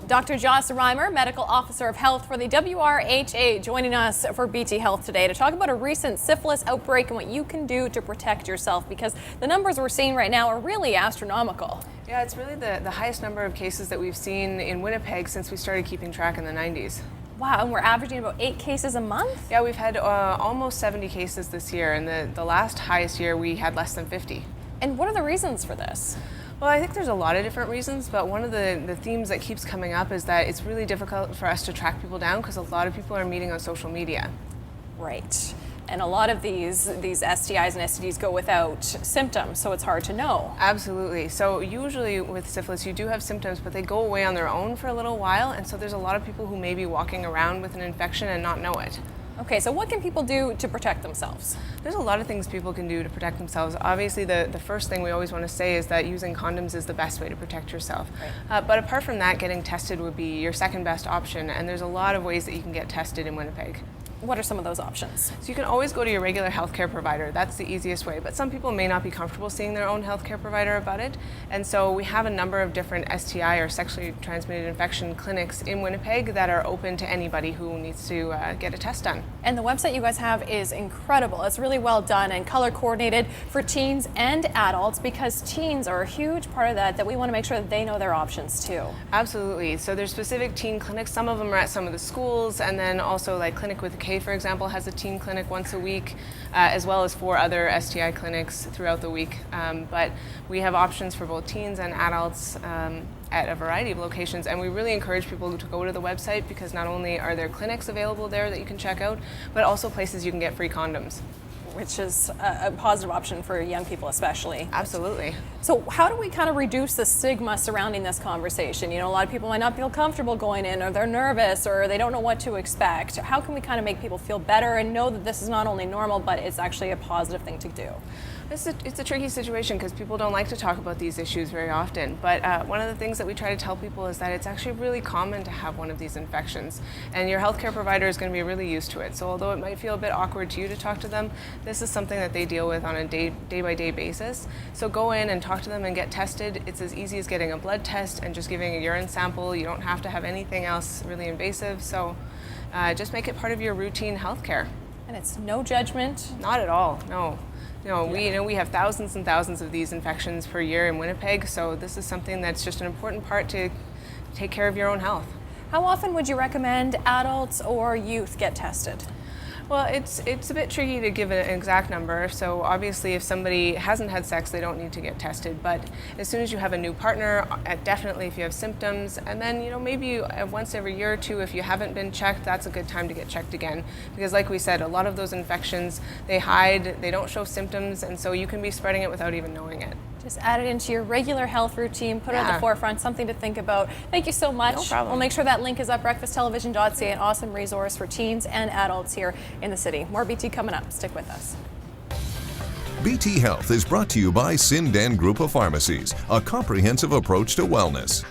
Dr. Reimer, Medical Officer of Health for the WRHA, joining us for BT Health today to talk about a recent syphilis outbreak and what you can do to protect yourself, because the numbers we're seeing right now are really astronomical. Yeah, it's really the highest number of cases that we've seen in Winnipeg since we started keeping track in the 90s. Wow, and we're averaging about 8 cases a month? Yeah, we've had almost 70 cases this year, and the last highest year we had less than 50. And what are the reasons for this? Well, I think there's a lot of different reasons, but one of the themes that keeps coming up is that it's really difficult for us to track people down because a lot of people are meeting on social media. Right. And a lot of these STIs and STDs go without symptoms, so it's hard to know. Absolutely. So usually with syphilis, you do have symptoms, but they go away on their own for a little while, and so there's a lot of people who may be walking around with an infection and not know it. Okay, so what can people do to protect themselves? There's a lot of things people can do to protect themselves. Obviously, the first thing we always want to say is that using condoms is the best way to protect yourself. Right. But apart from that, getting tested would be your second best option, and there's a lot of ways that you can get tested in Winnipeg. What are some of those options? So you can always go to your regular healthcare provider. That's the easiest way, but some people may not be comfortable seeing their own healthcare provider about it. And so we have a number of different STI or sexually transmitted infection clinics in Winnipeg that are open to anybody who needs to get a test done. And the website you guys have is incredible. It's really well done and color coordinated for teens and adults, because teens are a huge part of that we want to make sure that they know their options too. Absolutely. So there's specific teen clinics. Some of them are at some of the schools, and then also like Clinic with K, for example, has a teen clinic once a week, as well as 4 other STI clinics throughout the week. But we have options for both teens and adults at a variety of locations, and we really encourage people to go to the website, because not only are there clinics available there that you can check out, but also places you can get free condoms. Which is a positive option for young people especially. Absolutely. So how do we kind of reduce the stigma surrounding this conversation? You know, a lot of people might not feel comfortable going in, or they're nervous, or they don't know what to expect. How can we kind of make people feel better and know that this is not only normal, but it's actually a positive thing to do? It's a tricky situation because people don't like to talk about these issues very often, but one of the things that we try to tell people is that it's actually really common to have one of these infections, and your healthcare provider is going to be really used to it. So although it might feel a bit awkward to you to talk to them, this is something that they deal with on a day-by-day basis. So go in and talk to them and get tested. It's as easy as getting a blood test and just giving a urine sample. You don't have to have anything else really invasive, so just make it part of your routine healthcare. And it's no judgment? Not at all, no. We have thousands and thousands of these infections per year in Winnipeg, so this is something that's just an important part to take care of your own health. How often would you recommend adults or youth get tested? Well, it's a bit tricky to give an exact number. So obviously if somebody hasn't had sex, they don't need to get tested. But as soon as you have a new partner, definitely if you have symptoms, and then maybe once every year or two, if you haven't been checked, that's a good time to get checked again. Because like we said, a lot of those infections, they hide, they don't show symptoms, and so you can be spreading it without even knowing it. Just add it into your regular health routine, put it at the forefront, something to think about. Thank you so much. No problem. We'll make sure that link is at breakfasttelevision.ca, an awesome resource for teens and adults here in the city. More BT coming up. Stick with us. BT Health is brought to you by Sindan Group of Pharmacies, a comprehensive approach to wellness.